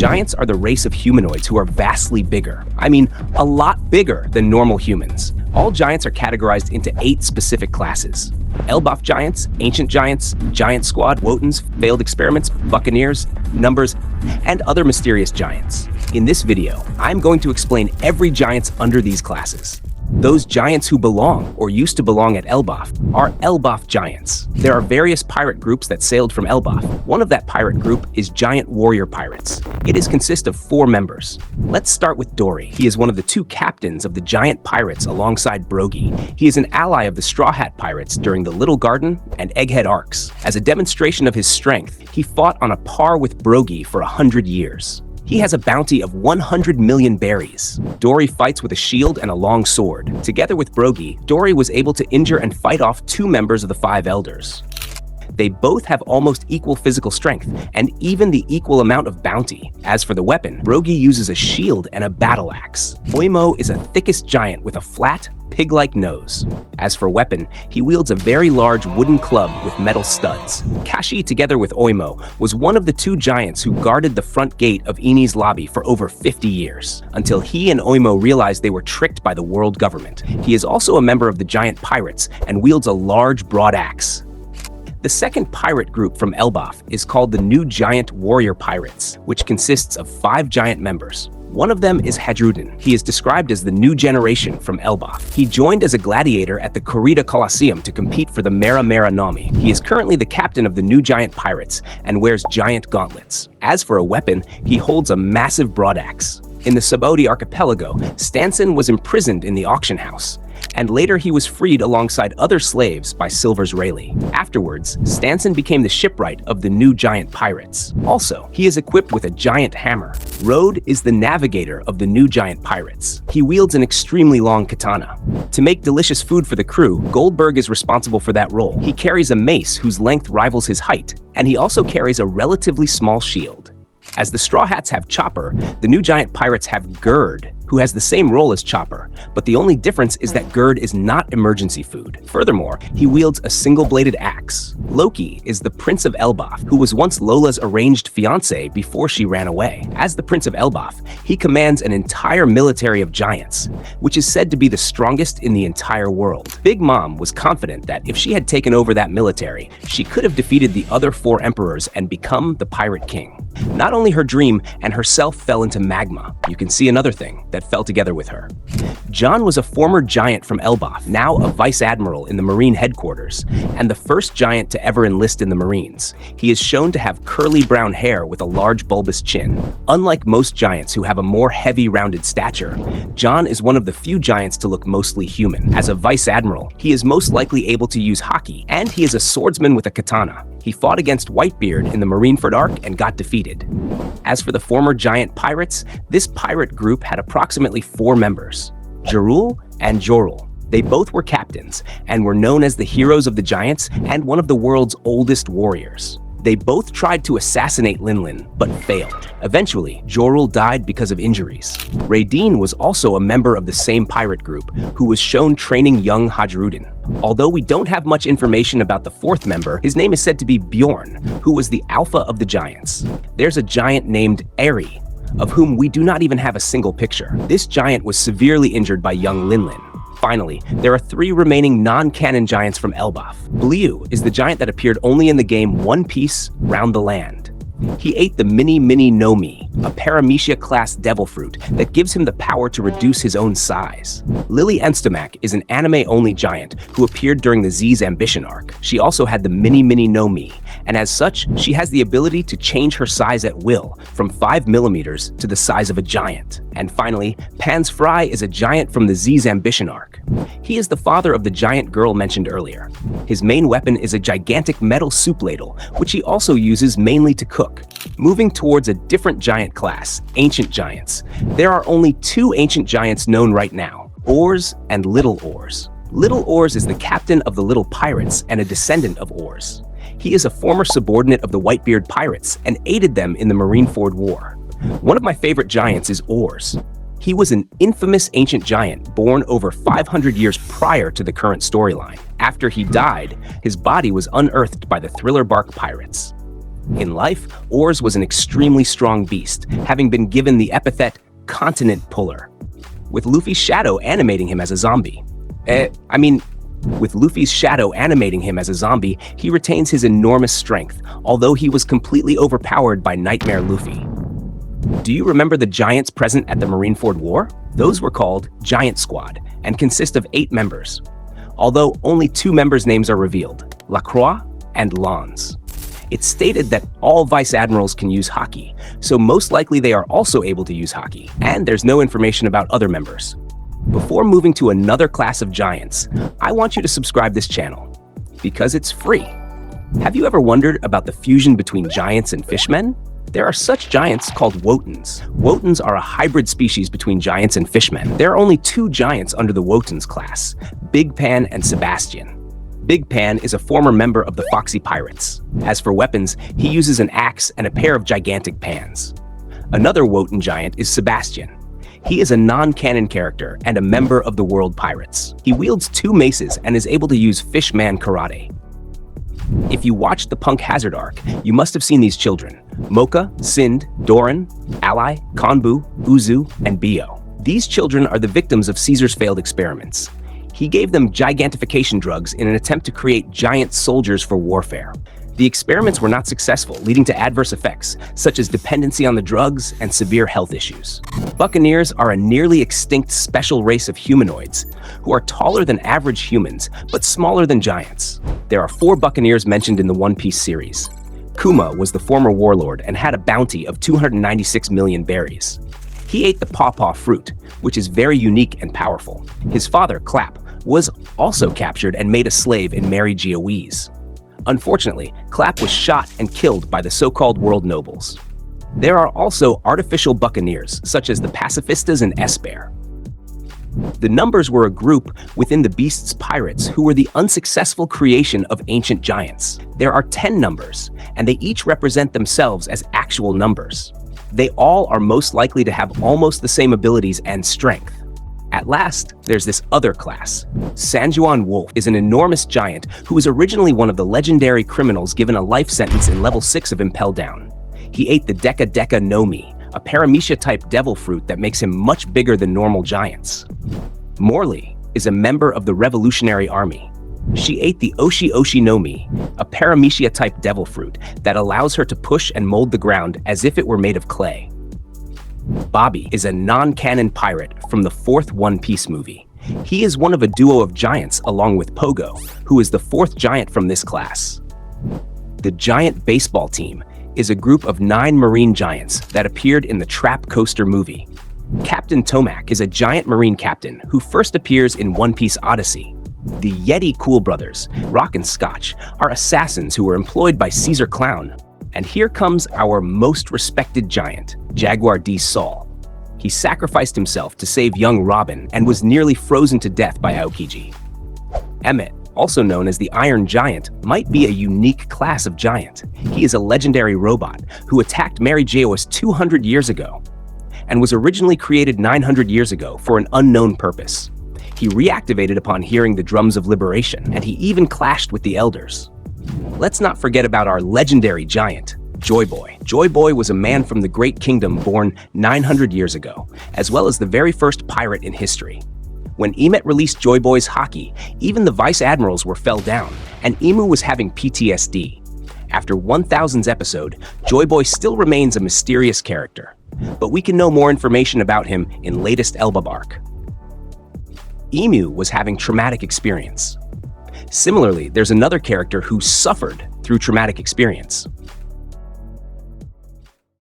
Giants are the race of humanoids who are vastly bigger. I mean, a lot bigger than normal humans. All giants are categorized into 8 specific classes: elbaf giants, ancient giants, giant squad, wotans, failed experiments, buccaneers, numbers, and other mysterious giants. In this video, I'm going to explain every giants under these classes. Those giants who belong or used to belong at Elbaf are elbaf giants. There are various pirate groups that sailed from Elbaf. One of that pirate group is giant warrior pirates. It consists of 4 members. Let's start with Dory. He is one of the 2 captains of the giant pirates alongside Brogy. He is an ally of the Straw Hat Pirates during the Little Garden and Egghead arcs. As a demonstration of his strength, he fought on a par with Brogy for 100 years. He has a bounty of 100 million berries. Dory fights with a shield and a long sword. Together with Brogy, Dory was able to injure and fight off 2 members of the 5 elders. They both have almost equal physical strength and even the equal amount of bounty. As for the weapon, Brogy uses a shield and a battle axe. Oimo is a thickest giant with a flat, pig-like nose. As for weapon, he wields a very large wooden club with metal studs. Kashi, together with Oimo, was one of the 2 giants who guarded the front gate of Ini's lobby for over 50 years, until he and Oimo realized they were tricked by the world government. He is also a member of the giant pirates and wields a large broad axe. The second pirate group from Elbaf is called the New Giant Warrior Pirates, which consists of 5 giant members. One of them is Hadrudin. He is described as the new generation from Elbaf. He joined as a gladiator at the Corrida Coliseum to compete for the Mera Mera Nami. He is currently the captain of the New Giant Pirates and wears giant gauntlets. As for a weapon, he holds a massive broadaxe. In the Sabaody archipelago, Stanson was imprisoned in the auction house, and later he was freed alongside other slaves by Silver's Rayleigh. Afterwards, Stanson became the shipwright of the New Giant Pirates. Also, he is equipped with a giant hammer. Rode is the navigator of the New Giant Pirates. He wields an extremely long katana. To make delicious food for the crew, Goldberg is responsible for that role. He carries a mace whose length rivals his height, and he also carries a relatively small shield. As the Straw Hats have Chopper, the New Giant Pirates have Gerd, who has the same role as Chopper, but the only difference is that Gerd is not emergency food. Furthermore, he wields a single-bladed axe. Loki is the Prince of Elbaf, who was once Lola's arranged fiancé before she ran away. As the Prince of Elbaf, he commands an entire military of giants, which is said to be the strongest in the entire world. Big Mom was confident that if she had taken over that military, she could have defeated the other 4 emperors and become the Pirate King. Not only her dream and herself fell into magma, you can see another thing that fell together with her. John was a former giant from Elbaf, now a vice admiral in the Marine headquarters, and the first giant to ever enlist in the Marines. He is shown to have curly brown hair with a large bulbous chin. Unlike most giants who have a more heavy rounded stature, John is one of the few giants to look mostly human. As a vice admiral, he is most likely able to use haki, and he is a swordsman with a katana. He fought against Whitebeard in the Marineford arc and got defeated. As for the former giant pirates, this pirate group had approximately 4 members: Jarul and Jorul. They both were captains and were known as the heroes of the giants and one of the world's oldest warriors. They both tried to assassinate Linlin, but failed. Eventually, Jorul died because of injuries. Raydeen was also a member of the same pirate group, who was shown training young Hadrudin. Although we don't have much information about the 4th member, his name is said to be Bjorn, who was the alpha of the giants. There's a giant named Eri, of whom we do not even have a single picture. This giant was severely injured by young Linlin. Finally, there are 3 remaining non-canon giants from Elbaf. Bliu is the giant that appeared only in the game One Piece Round the Land. He ate the Mini Nomi, a Paramecia-class devil fruit that gives him the power to reduce his own size. Lily Enstomac is an anime-only giant who appeared during the Z's Ambition arc. She also had the Mini Nomi, and as such, she has the ability to change her size at will, from 5 millimeters to the size of a giant. And finally, Pans Fry is a giant from the Z's Ambition arc. He is the father of the giant girl mentioned earlier. His main weapon is a gigantic metal soup ladle, which he also uses mainly to cook. Moving towards a different giant class, Ancient Giants. There are only 2 ancient giants known right now, Oars and Little Oars. Little Oars is the captain of the Little Pirates and a descendant of Oars. He is a former subordinate of the Whitebeard Pirates and aided them in the Marineford War. One of my favorite giants is Oars. He was an infamous ancient giant born over 500 years prior to the current storyline. After he died, his body was unearthed by the Thriller Bark Pirates. In life, Oars was an extremely strong beast, having been given the epithet Continent Puller, with Luffy's shadow animating him as a zombie. With Luffy's shadow animating him as a zombie, he retains his enormous strength, although he was completely overpowered by Nightmare Luffy. Do you remember the giants present at the Marineford War? Those were called Giant Squad and consist of 8 members, although only 2 members' names are revealed, Lacroix and Lons. It's stated that all Vice Admirals can use Haki, so most likely they are also able to use Haki, and there's no information about other members. Before moving to another class of giants, I want you to subscribe this channel, because it's free. Have you ever wondered about the fusion between giants and fishmen? There are such giants called Wotans. Wotans are a hybrid species between giants and fishmen. There are only 2 giants under the Wotans class, Big Pan and Sebastian. Big Pan is a former member of the Foxy Pirates. As for weapons, he uses an axe and a pair of gigantic pans. Another Wotan giant is Sebastian. He is a non-canon character and a member of the World Pirates. He wields 2 maces and is able to use Fishman Karate. If you watched the Punk Hazard arc, you must have seen these children: Mocha, Sind, Doran, Ally, Konbu, Uzu, and Bio. These children are the victims of Caesar's failed experiments. He gave them gigantification drugs in an attempt to create giant soldiers for warfare. The experiments were not successful, leading to adverse effects, such as dependency on the drugs and severe health issues. Buccaneers are a nearly extinct special race of humanoids who are taller than average humans, but smaller than giants. There are 4 Buccaneers mentioned in the One Piece series. Kuma was the former warlord and had a bounty of 296 million berries. He ate the pawpaw fruit, which is very unique and powerful. His father, Clap, was also captured and made a slave in Mary Geoise. Unfortunately, Clap was shot and killed by the so-called world nobles. There are also artificial buccaneers, such as the Pacifistas and Esper. The Numbers were a group within the Beast's pirates who were the unsuccessful creation of ancient giants. There are 10 Numbers, and they each represent themselves as actual numbers. They all are most likely to have almost the same abilities and strength. At last, there's this other class. Sanjuan Wolf is an enormous giant who was originally one of the legendary criminals given a life sentence in level 6 of Impel Down. He ate the Deka Deka Nomi, a paramecia-type devil fruit that makes him much bigger than normal giants. Morley is a member of the Revolutionary Army. She ate the Oshi Oshi Nomi, a paramecia-type devil fruit that allows her to push and mold the ground as if it were made of clay. Bobby is a non-canon pirate from the 4th One Piece movie. He is one of a duo of giants along with Pogo, who is the 4th giant from this class. The Giant Baseball Team is a group of 9 marine giants that appeared in the Trap Coaster movie. Captain Tomac is a giant marine captain who first appears in One Piece Odyssey. The Yeti Cool Brothers, Rock and Scotch, are assassins who were employed by Caesar Clown. And here comes our most respected giant, Jaguar D. Sol. He sacrificed himself to save young Robin and was nearly frozen to death by Aokiji. Emmet, also known as the Iron Giant, might be a unique class of giant. He is a legendary robot who attacked Mary Geoise 200 years ago and was originally created 900 years ago for an unknown purpose. He reactivated upon hearing the drums of liberation, and he even clashed with the elders. Let's not forget about our legendary giant, Joy Boy. Joy Boy was a man from the Great Kingdom born 900 years ago, as well as the very first pirate in history. When Emmet released Joy Boy's Haki, even the Vice Admirals were fell down, and Emu was having PTSD. After 1000's episode, Joy Boy still remains a mysterious character, but we can know more information about him in latest elbaf arc. Emu was having traumatic experience. Similarly, there's another character who suffered through traumatic experience.